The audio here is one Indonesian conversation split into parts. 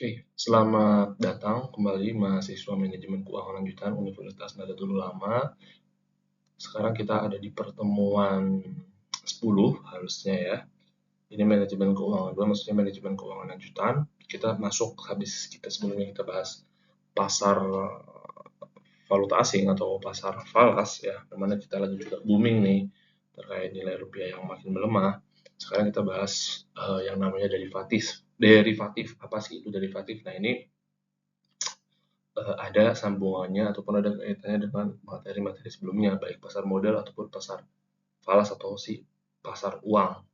Oke, selamat datang kembali mahasiswa Manajemen Keuangan Lanjutan Universitas Nahdlatul Ulama. Sekarang kita ada di pertemuan 10 harusnya ya. Ini Manajemen Keuangan 2, maksudnya Manajemen Keuangan Lanjutan. Kita masuk habis kita sebelumnya kita bahas pasar valuta asing atau pasar falas ya, dimana kita lagi juga booming nih terkait nilai rupiah yang makin melemah. Sekarang kita bahas yang namanya derivatif. Derivatif, apa sih itu derivatif? Nah, ini ada sambungannya ataupun ada kaitannya dengan materi-materi sebelumnya, baik pasar modal ataupun pasar falas atau pasar uang.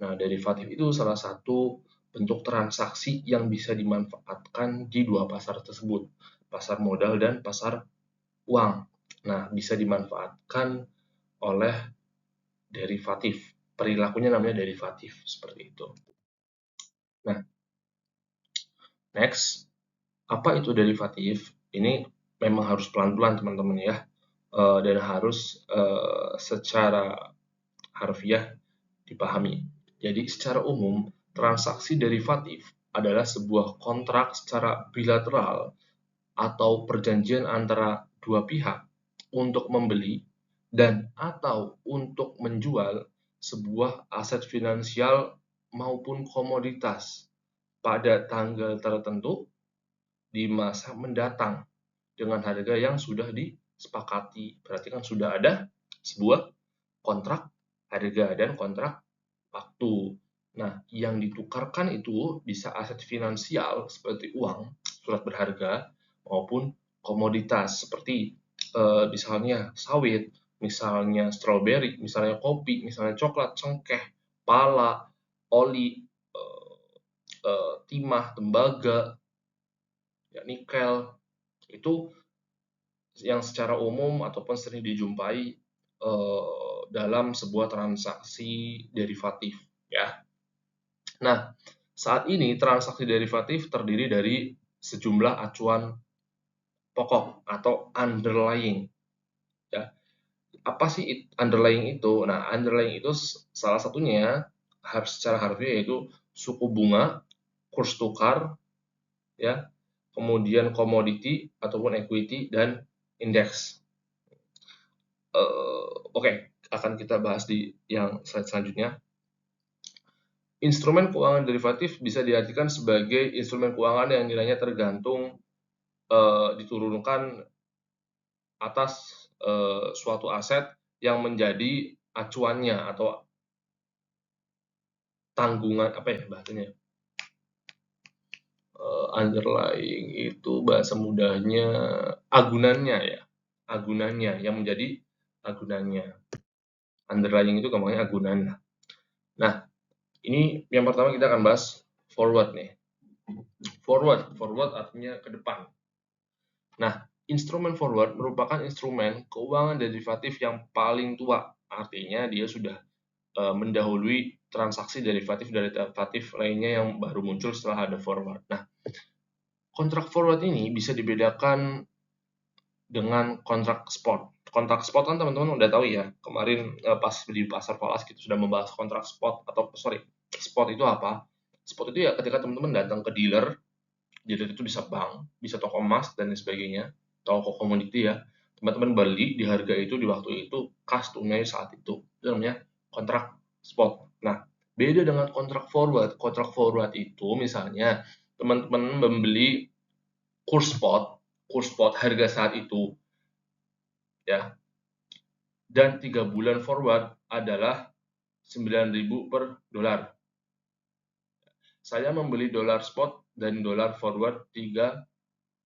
Nah, derivatif itu salah satu bentuk transaksi yang bisa dimanfaatkan di dua pasar tersebut, pasar modal dan pasar uang. Nah, bisa dimanfaatkan oleh derivatif. Perilakunya namanya derivatif, seperti itu. Nah, next, apa itu derivatif? Ini memang harus pelan-pelan teman-teman ya, dan harus secara harfiah dipahami. Jadi secara umum, transaksi derivatif adalah sebuah kontrak secara bilateral atau perjanjian antara dua pihak untuk membeli dan atau untuk menjual sebuah aset finansial maupun komoditas pada tanggal tertentu di masa mendatang dengan harga yang sudah disepakati. Berarti kan sudah ada sebuah kontrak harga dan kontrak waktu. Nah, yang ditukarkan itu bisa aset finansial seperti uang, surat berharga, maupun komoditas seperti misalnya sawit, misalnya stroberi, misalnya kopi, misalnya coklat, cengkeh, pala, oli, timah, tembaga, ya, nikel. Itu yang secara umum ataupun sering dijumpai dalam sebuah transaksi derivatif ya. Nah, saat ini transaksi derivatif terdiri dari sejumlah acuan pokok atau underlying ya. Apa sih underlying itu? Nah, underlying itu salah satunya harus secara harfiah yaitu suku bunga, kurs tukar ya, kemudian komoditi ataupun equity dan indeks. Oke, akan kita bahas di yang slide selanjutnya. Instrumen keuangan derivatif bisa diartikan sebagai instrumen keuangan yang nilainya tergantung diturunkan atas suatu aset yang menjadi acuannya atau tanggungan apa ya bahasanya? Underlying itu bahasa mudahnya agunannya ya, agunannya yang menjadi agunannya. Underlying itu gampangnya agunan. Nah, ini yang pertama kita akan bahas forward nih. Forward artinya ke depan. Nah, instrumen forward merupakan instrumen keuangan derivatif yang paling tua. Artinya dia sudah mendahului transaksi derivatif dari derivatif lainnya yang baru muncul setelah ada forward. Nah, kontrak forward ini bisa dibedakan dengan kontrak spot. Kontrak spot kan teman-teman udah tahu ya. Kemarin pas di pasar falas kita sudah membahas kontrak spot atau spot itu apa? Spot itu ya ketika teman-teman datang ke dealer itu bisa bank, bisa toko emas dan sebagainya, toko komoditi ya. Teman-teman beli di harga itu di waktu itu, kas tunai saat itu. Itu namanya kontrak spot. Nah, beda dengan kontrak forward. Kontrak forward itu misalnya teman-teman membeli kurs spot harga saat itu ya. Dan 3 bulan forward adalah 9.000 per dolar. Saya membeli dolar spot dan dolar forward 3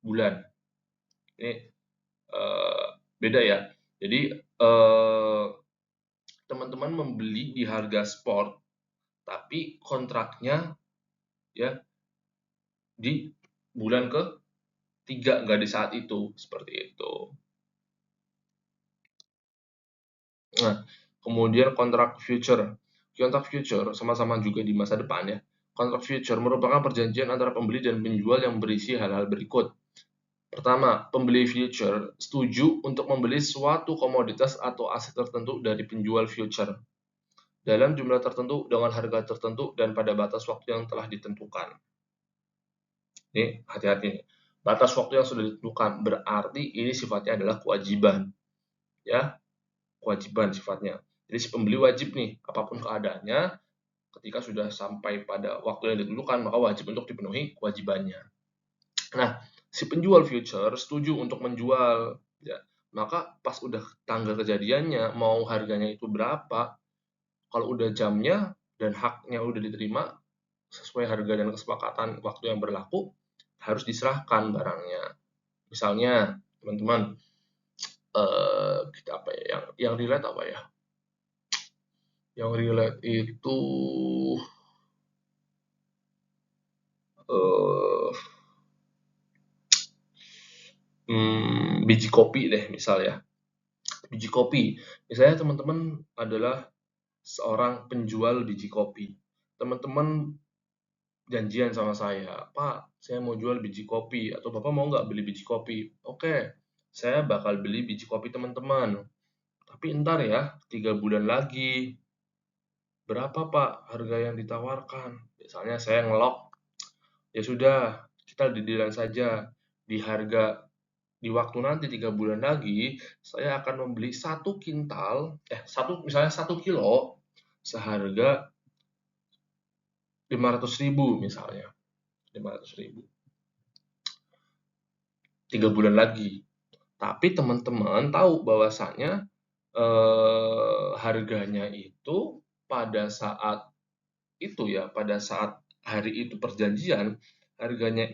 bulan. Ini beda ya. Jadi teman-teman membeli di harga spot, tapi kontraknya ya di bulan ke-3, nggak di saat itu, seperti itu. Nah, kemudian kontrak future. Kontrak future sama-sama juga di masa depan ya. Kontrak future merupakan perjanjian antara pembeli dan penjual yang berisi hal-hal berikut. Pertama, pembeli future setuju untuk membeli suatu komoditas atau aset tertentu dari penjual future dalam jumlah tertentu dengan harga tertentu dan pada batas waktu yang telah ditentukan. Ini hati-hati. Batas waktu yang sudah ditentukan berarti ini sifatnya adalah kewajiban. Ya, kewajiban sifatnya. Jadi si pembeli wajib nih, apapun keadaannya, ketika sudah sampai pada waktu yang ditentukan, maka wajib untuk dipenuhi kewajibannya. Nah, si penjual future setuju untuk menjual, ya. Maka pas udah tanggal kejadiannya, mau harganya itu berapa, kalau udah jamnya dan haknya udah diterima, sesuai harga dan kesepakatan waktu yang berlaku, harus diserahkan barangnya. Misalnya, teman-teman, kita apa ya, yang relate apa ya? Yang relate itu biji kopi deh, misal ya. Biji kopi. Misalnya teman-teman adalah seorang penjual biji kopi. Teman-teman janjian sama saya, Pak, saya mau jual biji kopi, atau Bapak mau nggak beli biji kopi? Oke, saya bakal beli biji kopi teman-teman. Tapi ntar ya, 3 bulan lagi. Berapa Pak harga yang ditawarkan? Misalnya saya ngelok, ya sudah, kita didilan saja. Di waktu nanti 3 bulan lagi, saya akan membeli 1 kintal, misalnya 1 kilo, seharga 500.000 misalnya. 500.000. 3 bulan lagi. Tapi teman-teman tahu bahwasanya harganya itu pada saat itu ya, pada saat hari itu perjanjian, harganya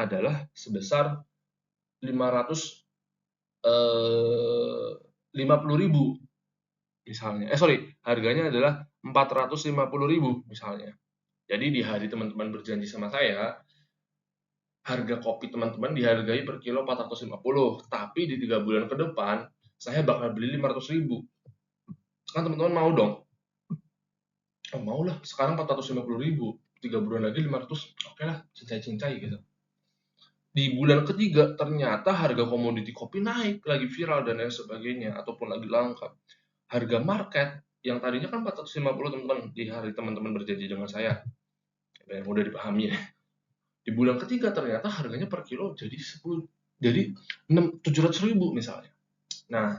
adalah sebesar 550.000 misalnya. Harganya adalah 450.000 misalnya. Jadi di hari teman-teman berjanji sama saya, harga kopi teman-teman dihargai per kilo 450, tapi di 3 bulan ke depan, saya bakal beli 500.000. Kan teman-teman mau dong? Oh, mau lah, sekarang 450.000, 3 bulan lagi 500, oke lah, cincai-cincai gitu. Di bulan ketiga, ternyata harga komoditi kopi naik, lagi viral dan lain sebagainya, ataupun lagi langka. Harga market, yang tadinya kan 450 teman-teman, di hari teman-teman berjanji dengan saya, yang udah dipahami ya. Di bulan ketiga ternyata harganya per kilo jadi 700.000 misalnya. Nah,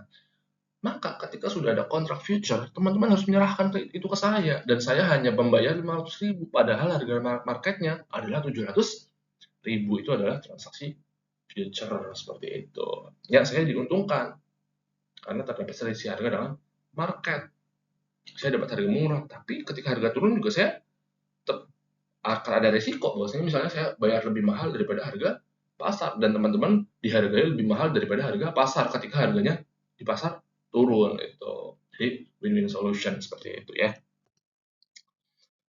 maka ketika sudah ada kontrak future, teman-teman harus menyerahkan itu ke saya, dan saya hanya membayar 500.000, padahal harga marketnya adalah 700.000. Itu adalah transaksi future seperti itu. Ya, saya diuntungkan karena terdapat selisih harga dalam market. Saya dapat harga murah, tapi ketika harga turun juga saya akan ada resiko, bahwasanya misalnya saya bayar lebih mahal daripada harga pasar, dan teman-teman dihargai lebih mahal daripada harga pasar ketika harganya di pasar turun itu. Jadi win-win solution seperti itu ya.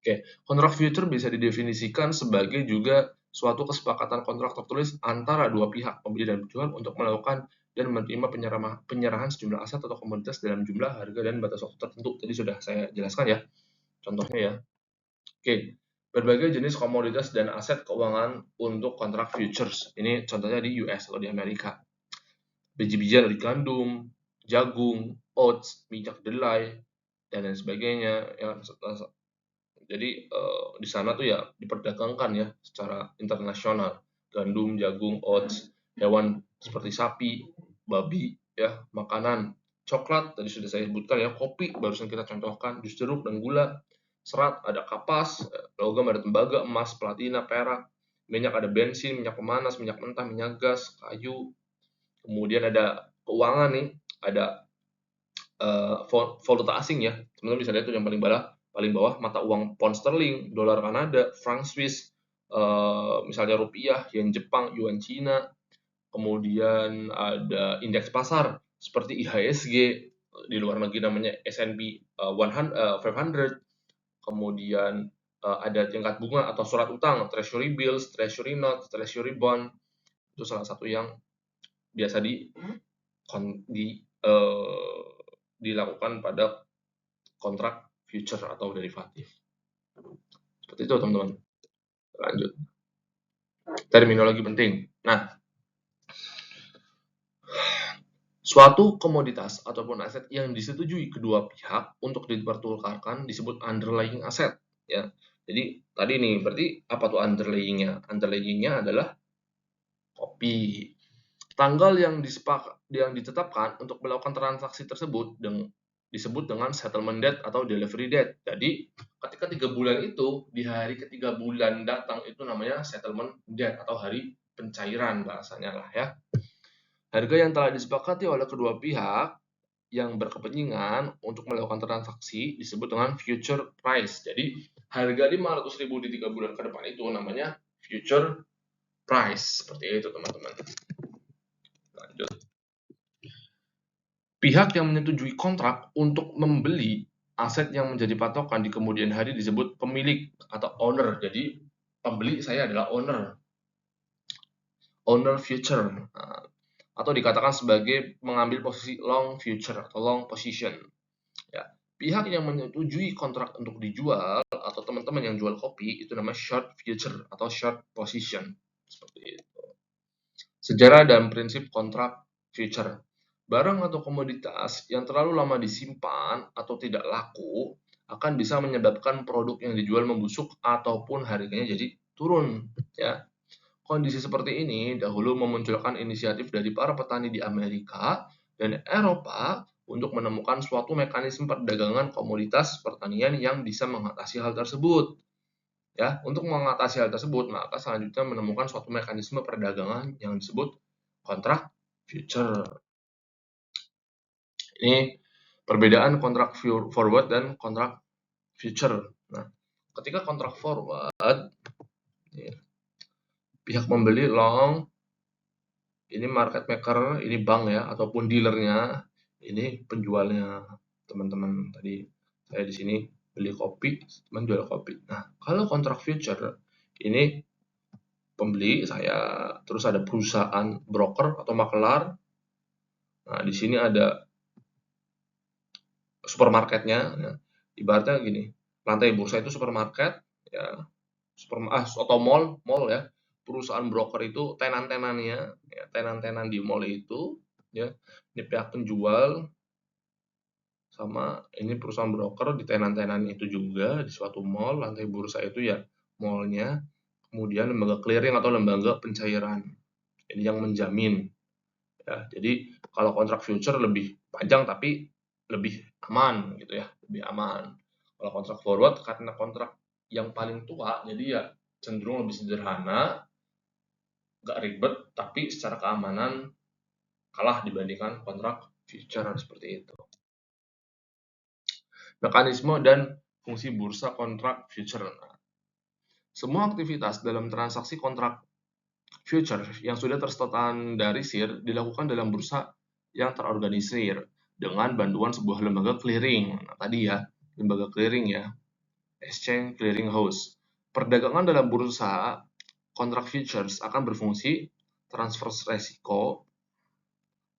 Oke, kontrak future bisa didefinisikan sebagai juga suatu kesepakatan kontrak tertulis antara dua pihak, pembeli dan penjual, untuk melakukan dan menerima penyerahan sejumlah aset atau komoditas dalam jumlah, harga, dan batas waktu tertentu. Tadi sudah saya jelaskan ya, contohnya ya. Oke, berbagai jenis komoditas dan aset keuangan untuk kontrak futures. Ini contohnya di US atau di Amerika. Biji-bijian dari gandum, jagung, oats, minyak kedelai, dan lain sebagainya. Ya, jadi di sana tuh ya diperdagangkan ya secara internasional. Gandum, jagung, oats, hewan seperti sapi, babi, ya, makanan, coklat tadi sudah saya sebutkan ya, kopi barusan kita contohkan, jus jeruk dan gula, serat ada kapas, logam ada tembaga, emas, platina, perak, minyak ada bensin, minyak pemanas, minyak mentah, minyak gas, kayu. Kemudian ada keuangan nih, ada valuta asing ya. Teman-teman bisa lihat tuh yang paling bawah mata uang pound sterling, dolar Kanada, franc Swiss, misalnya rupiah, yen Jepang, yuan Cina. Kemudian ada indeks pasar seperti IHSG, di luar negeri namanya S&P 500. Kemudian ada tingkat bunga atau surat utang, treasury bills, treasury notes, treasury bond. Itu salah satu yang biasa dilakukan pada kontrak future atau derivatif. Seperti itu teman-teman. Lanjut. Terminologi penting. Nah, suatu komoditas ataupun aset yang disetujui kedua pihak untuk dipertukarkan disebut underlying asset. Ya, Jadi tadi nih, berarti apa tuh underlying-nya? Underlying-nya adalah kopi. Tanggal yang ditetapkan untuk melakukan transaksi tersebut disebut dengan settlement date atau delivery date. Jadi ketika 3 bulan itu, di hari ketiga bulan datang itu namanya settlement date atau hari pencairan bahasanya lah ya. Harga yang telah disepakati oleh kedua pihak yang berkepentingan untuk melakukan transaksi disebut dengan future price. Jadi harga 500.000 di 3 bulan ke depan itu namanya future price. Seperti itu teman-teman. Lanjut. Pihak yang menyetujui kontrak untuk membeli aset yang menjadi patokan di kemudian hari disebut pemilik atau owner. Jadi pembeli saya adalah owner future, atau dikatakan sebagai mengambil posisi long future atau long position. Ya. Pihak yang menyetujui kontrak untuk dijual atau teman-teman yang jual kopi itu namanya short future atau short position. Seperti itu. Sejarah dan prinsip kontrak future. Barang atau komoditas yang terlalu lama disimpan atau tidak laku akan bisa menyebabkan produk yang dijual membusuk ataupun harganya jadi turun. Ya. Kondisi seperti ini dahulu memunculkan inisiatif dari para petani di Amerika dan Eropa untuk menemukan suatu mekanisme perdagangan komoditas pertanian yang bisa mengatasi hal tersebut. Ya, untuk mengatasi hal tersebut, maka selanjutnya menemukan suatu mekanisme perdagangan yang disebut kontrak future. Ini perbedaan kontrak forward dan kontrak future. Nah, ketika kontrak forward, pihak membeli long, ini market maker, ini bank ya, ataupun dealernya, ini penjualnya teman-teman. Tadi saya di sini beli kopi, teman jual kopi. Nah, kalau kontrak future, ini pembeli saya, terus ada perusahaan broker atau makelar. Nah, di sini ada supermarketnya. Nah, ibaratnya gini, lantai bursa itu supermarket, ya, atau mall ya. Perusahaan broker itu tenan-tenannya, ya, tenan-tenan di mall itu, ya. Ini pihak penjual sama ini perusahaan broker di tenan-tenan itu juga di suatu mall. Lantai bursa itu ya mallnya, kemudian lembaga clearing atau lembaga pencairan. Ini yang menjamin. Ya, jadi kalau kontrak future lebih panjang tapi lebih aman gitu ya, lebih aman. Kalau kontrak forward karena kontrak yang paling tua, jadi ya cenderung lebih sederhana, nggak ribet, tapi secara keamanan kalah dibandingkan kontrak future seperti itu. Mekanisme dan fungsi bursa kontrak future. Semua aktivitas dalam transaksi kontrak future yang sudah terstandarisir dilakukan dalam bursa yang terorganisir dengan bantuan sebuah lembaga clearing. Nah, tadi ya, lembaga clearing ya, exchange clearing house. Perdagangan dalam bursa kontrak futures akan berfungsi transfer resiko,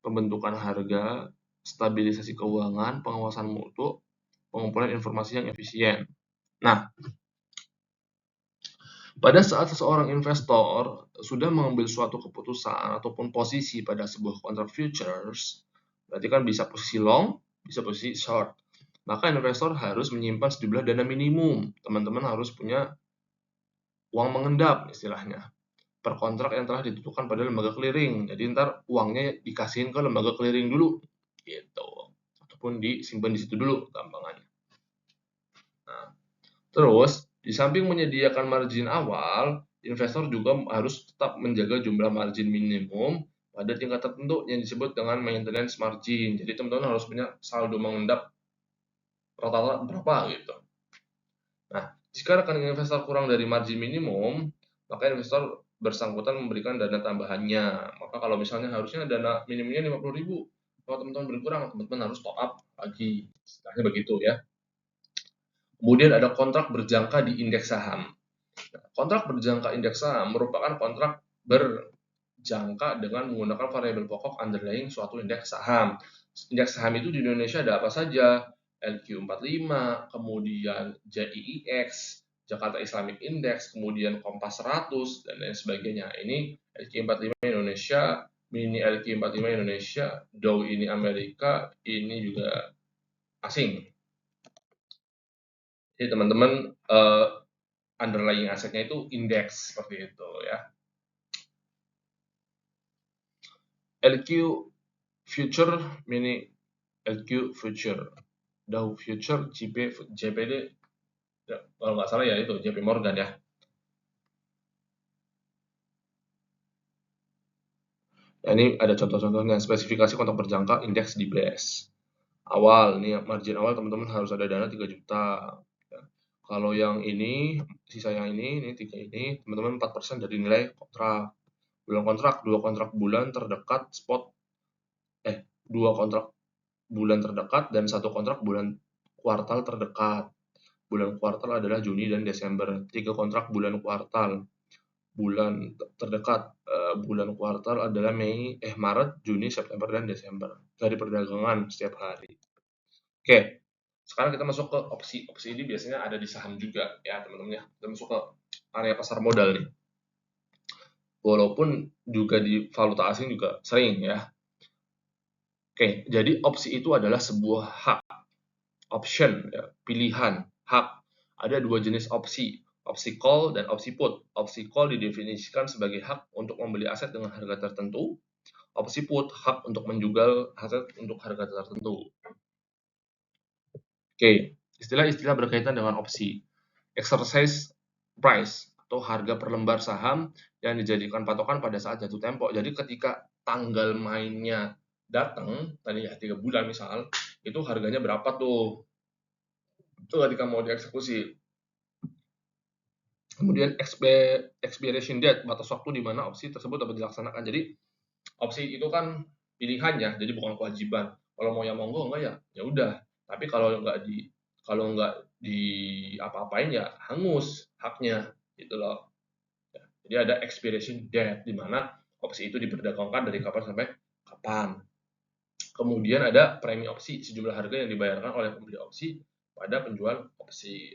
pembentukan harga, stabilisasi keuangan, pengawasan mutu, pengumpulan informasi yang efisien. Nah, pada saat seseorang investor sudah mengambil suatu keputusan ataupun posisi pada sebuah kontrak futures, berarti kan bisa posisi long, bisa posisi short. Maka investor harus menyimpan sejumlah dana minimum. Teman-teman harus punya uang mengendap istilahnya per kontrak yang telah ditentukan pada lembaga clearing. Jadi ntar uangnya dikasihin ke lembaga clearing dulu, gitu. Ataupun disimpan di situ dulu, gampangannya. Nah, terus di samping menyediakan margin awal, investor juga harus tetap menjaga jumlah margin minimum pada tingkat tertentu yang disebut dengan maintenance margin. Jadi teman-teman harus punya saldo mengendap rata-rata berapa gitu. Nah, jika rekening investor kurang dari margin minimum, maka investor bersangkutan memberikan dana tambahannya. Maka kalau misalnya harusnya dana minimumnya 50.000, kalau teman-teman berkurang, teman-teman harus top up lagi. Istilahnya begitu ya. Kemudian ada kontrak berjangka di indeks saham. Kontrak berjangka indeks saham merupakan kontrak berjangka dengan menggunakan variabel pokok underlying suatu indeks saham. Indeks saham itu di Indonesia ada apa saja? LQ45, kemudian JIIX, Jakarta Islamic Index, kemudian Kompas 100, dan lain sebagainya. Ini LQ45 Indonesia, mini LQ45 Indonesia, Dow ini Amerika, ini juga asing. Jadi teman-teman underlying asetnya itu indeks seperti itu ya. LQ future mini LQ future, Dow future, JPD ya, kalau nggak salah ya itu JP Morgan ya. Ya, ini ada contoh-contohnya, spesifikasi kontrak berjangka indeks di BS. Awal, nih margin awal teman-teman harus ada dana 3 juta. Ya. Kalau yang ini, sisa yang ini 3 ini, teman-teman 4% dari nilai kontrak. Bulan kontrak, 2 kontrak bulan terdekat spot, 2 kontrak bulan terdekat dan 1 kontrak bulan kuartal terdekat. Bulan kuartal adalah Juni dan Desember. 3 kontrak bulan kuartal. Bulan terdekat bulan kuartal adalah Maret, Juni, September, dan Desember dari perdagangan setiap hari. Oke, sekarang kita masuk ke opsi. Opsi ini biasanya ada di saham juga ya teman-teman ya. Kita masuk ke area pasar modal nih. Walaupun juga di valuta asing juga sering ya. Oke, jadi opsi itu adalah sebuah hak, option ya, pilihan, hak. Ada 2 jenis opsi. Opsi call dan opsi put. Opsi call didefinisikan sebagai hak untuk membeli aset dengan harga tertentu. Opsi put, hak untuk menjual aset untuk harga tertentu. Oke, istilah-istilah berkaitan dengan opsi. Exercise price atau harga per lembar saham yang dijadikan patokan pada saat jatuh tempo. Jadi ketika tanggal mainnya datang, tadi ya 3 bulan misal, itu harganya berapa tuh? Itu ketika mau dieksekusi. Kemudian expiration date, batas waktu di mana opsi tersebut dapat dilaksanakan. Jadi opsi itu kan pilihan ya, jadi bukan kewajiban. Kalau mau ya monggo, enggak ya udah. Tapi kalau nggak di apa-apain ya hangus haknya gitu loh. Ya, jadi ada expiration date di mana opsi itu diperdagangkan dari kapan sampai kapan. Kemudian ada premi opsi, sejumlah harga yang dibayarkan oleh pembeli opsi pada penjual opsi.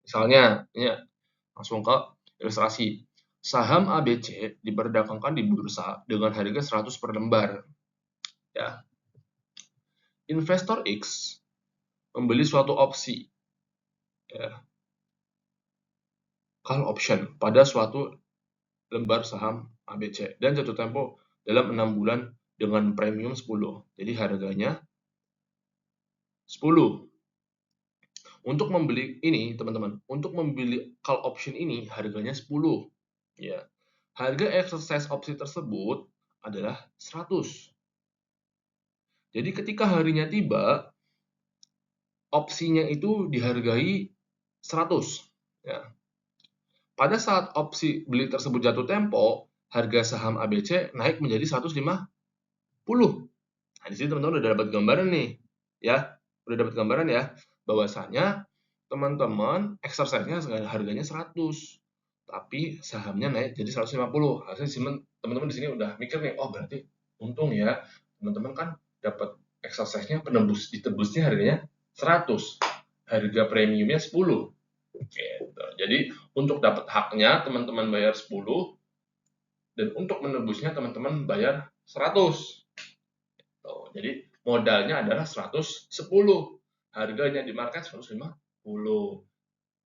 Misalnya, ini langsung ke ilustrasi. Saham ABC diperdagangkan di bursa dengan harga 100 per lembar. Ya. Investor X membeli suatu opsi, ya, call option pada suatu lembar saham ABC dan jatuh tempo dalam 6 bulan dengan premium 10. Jadi harganya 10. Untuk membeli ini, teman-teman, untuk membeli call option ini harganya 10. Ya. Harga exercise opsi tersebut adalah 100. Jadi ketika harinya tiba, opsinya itu dihargai 100. Ya. Pada saat opsi beli tersebut jatuh tempo, harga saham ABC naik menjadi 150. Nah, di sini teman-teman udah dapat gambaran nih, ya. Udah dapat gambaran ya, bahwasanya teman-teman exercise-nya harganya 100, tapi sahamnya naik jadi 150. Hasilnya teman-teman di sini udah mikir nih, oh berarti untung ya. Teman-teman kan dapat exercise-nya ditebusnya harganya 100. Harga premiumnya 10. Gitu. Jadi untuk dapat haknya teman-teman bayar 10 dan untuk menebusnya teman-teman bayar 100. Tuh, jadi modalnya adalah 110. Harganya di market 150.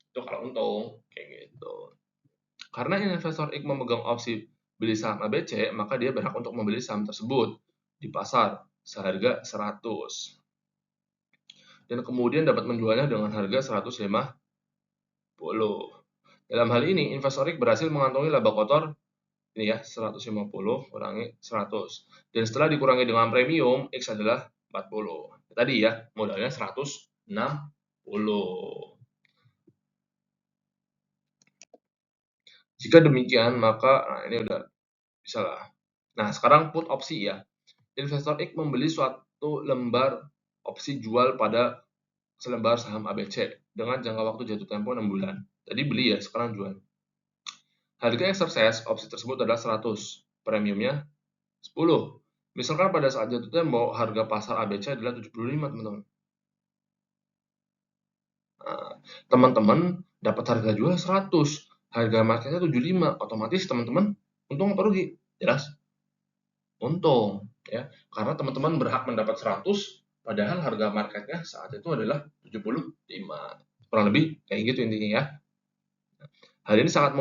Itu kalau untung kayak gitu. Karena investor X memegang opsi beli saham ABC, maka dia berhak untuk membeli saham tersebut di pasar seharga 100. Dan kemudian dapat menjualnya dengan harga 150. Dalam hal ini, investor X berhasil mengantongi laba kotor ini ya, 150 kurangi 100. Dan setelah dikurangi dengan premium, X adalah 40. Tadi ya, modalnya 160. Jika demikian, maka ini udah bisa lah. Nah, sekarang put opsi ya. Investor X membeli suatu lembar opsi jual pada selembar saham ABC dengan jangka waktu jatuh tempo 6 bulan. Tadi beli ya, sekarang jual. Harga exercise opsi tersebut adalah 100, premiumnya 10. Misalkan pada saat jatuh tempo, harga pasar ABC adalah 75, teman-teman. Nah, teman-teman dapat harga jual 100, harga marketnya 75, otomatis teman-teman untung atau rugi? Jelas untung ya, karena teman-teman berhak mendapat 100, padahal harga marketnya saat itu adalah 75. Kurang lebih kayak gitu intinya ya. Hal ini sangat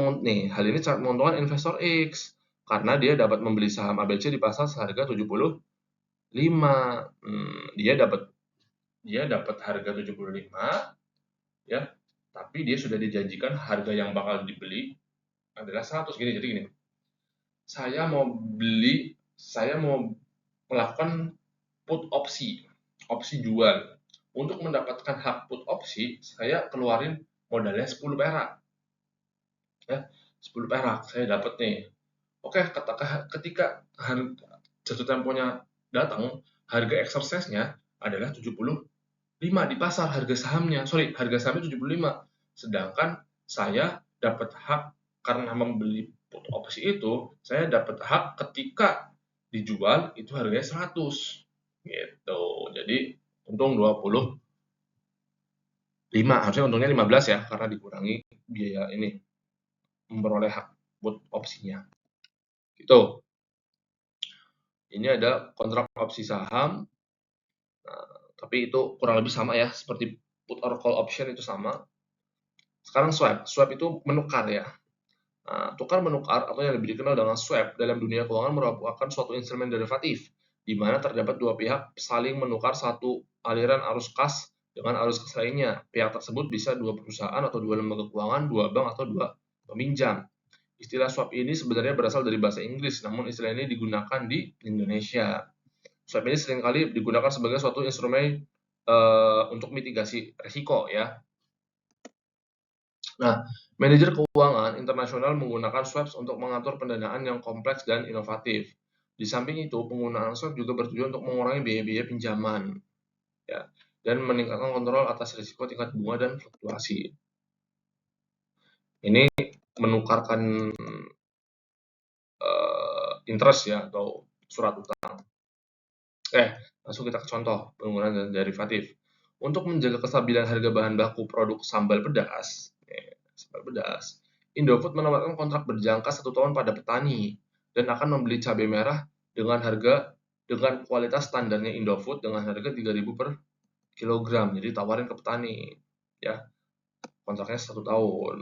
menguntungkan investor X karena dia dapat membeli saham ABC di pasar seharga 75. Dia dapat harga 75 ya, tapi dia sudah dijanjikan harga yang bakal dibeli adalah 100 gini. Jadi gini, saya mau melakukan put opsi jual. Untuk mendapatkan hak put opsi, saya keluarin modalnya 10 perak. Ya, 10 perak saya dapat nih. Oke, ketika jatuh temponya datang, harga exercise-nya adalah 75 di pasar harga sahamnya. Harga sahamnya 75. Sedangkan saya dapat hak karena membeli put opsi itu, saya dapat hak ketika dijual itu harganya 100. Gitu. Jadi untung 25, harusnya untungnya 15 ya karena dikurangi biaya ini memperoleh hak put opsinya. Gitu. Ini ada kontrak opsi saham. Nah, tapi itu kurang lebih sama ya, seperti put or call option itu sama. Sekarang swap. Swap itu menukar ya. Nah, tukar menukar atau yang lebih dikenal dengan swap dalam dunia keuangan merupakan suatu instrumen derivatif di mana terdapat dua pihak saling menukar satu aliran arus kas dengan arus kas lainnya. Pihak tersebut bisa dua perusahaan atau dua lembaga keuangan, dua bank atau dua peminjam. Istilah swap ini sebenarnya berasal dari bahasa Inggris, namun istilah ini digunakan di Indonesia. Swap ini seringkali digunakan sebagai suatu instrumen untuk mitigasi risiko ya. Nah, manajer keuangan internasional menggunakan swaps untuk mengatur pendanaan yang kompleks dan inovatif. Di samping itu, penggunaan swap juga bertujuan untuk mengurangi biaya-biaya pinjaman ya, dan meningkatkan kontrol atas risiko tingkat bunga dan fluktuasi. Ini menukarkan interest ya atau surat utang. Langsung kita ke contoh penggunaan derivatif. Untuk menjaga kestabilan harga bahan baku produk sambal pedas, Indofood menawarkan kontrak berjangka 1 tahun pada petani dan akan membeli cabai merah dengan kualitas standarnya Indofood dengan harga 3.000 per kilogram. Jadi tawarin ke petani, ya. Kontraknya 1 tahun.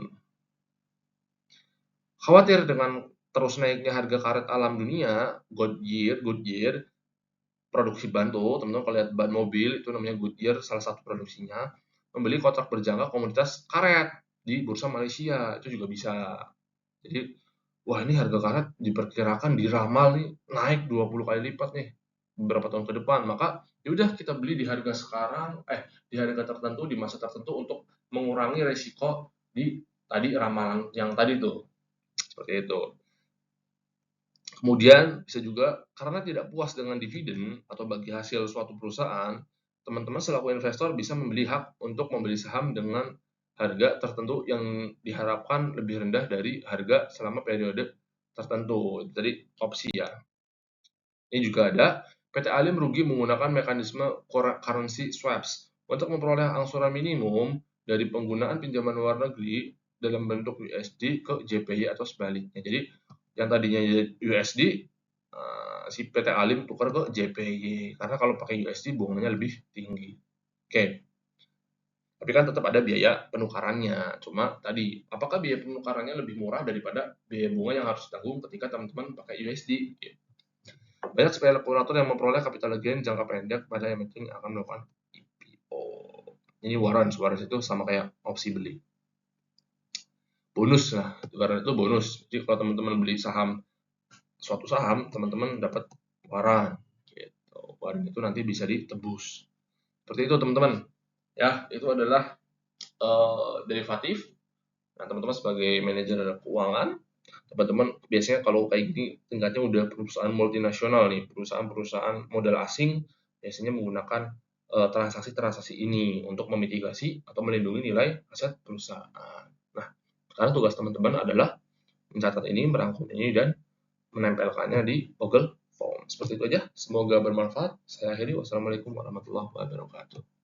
Khawatir dengan terus naiknya harga karet alam dunia, Goodyear produksi ban tuh, teman-teman kalau lihat ban mobil itu namanya Goodyear, salah satu produksinya, membeli kontrak berjangka komoditas karet di bursa Malaysia, itu juga bisa. Jadi, wah ini harga karet diperkirakan diramal nih naik 20 kali lipat nih beberapa tahun ke depan. Maka yaudah kita beli di harga sekarang, di harga tertentu, di masa tertentu untuk mengurangi resiko di tadi ramalan yang tadi tuh. Seperti itu. Kemudian bisa juga karena tidak puas dengan dividen atau bagi hasil suatu perusahaan, teman-teman selaku investor bisa membeli hak untuk membeli saham dengan harga tertentu yang diharapkan lebih rendah dari harga selama periode tertentu. Jadi opsi ya. Ini juga ada PT Ali merugi menggunakan mekanisme currency swaps untuk memperoleh angsuran minimum dari penggunaan pinjaman luar negeri dalam bentuk USD ke JPY atau sebaliknya. Jadi yang tadinya USD si PT Alim tukar ke JPY karena kalau pakai USD bunganya lebih tinggi. Oke. Tapi kan tetap ada biaya penukarannya. Cuma tadi, apakah biaya penukarannya lebih murah daripada biaya bunga yang harus ditanggung ketika teman-teman pakai USD? Banyak spekulator yang memperoleh capital gain jangka pendek pada yang penting akan melakukan IPO. Ini warrants itu sama kayak opsi beli. Bonus lah, warrant itu bonus. Jadi kalau teman-teman beli suatu saham, teman-teman dapat warrant. Gitu. Warrant itu nanti bisa ditebus. Seperti itu teman-teman. Ya, itu adalah derivatif. Nah, teman-teman sebagai manajer keuangan, teman-teman biasanya kalau kayak gini tingkatnya udah perusahaan multinasional nih, perusahaan-perusahaan modal asing biasanya menggunakan transaksi-transaksi ini untuk memitigasi atau melindungi nilai aset perusahaan. Nah, sekarang tugas teman-teman adalah mencatat ini, merangkum ini, dan menempelkannya di Google Form. Seperti itu aja. Semoga bermanfaat. Saya akhiri. Wassalamualaikum warahmatullahi wabarakatuh.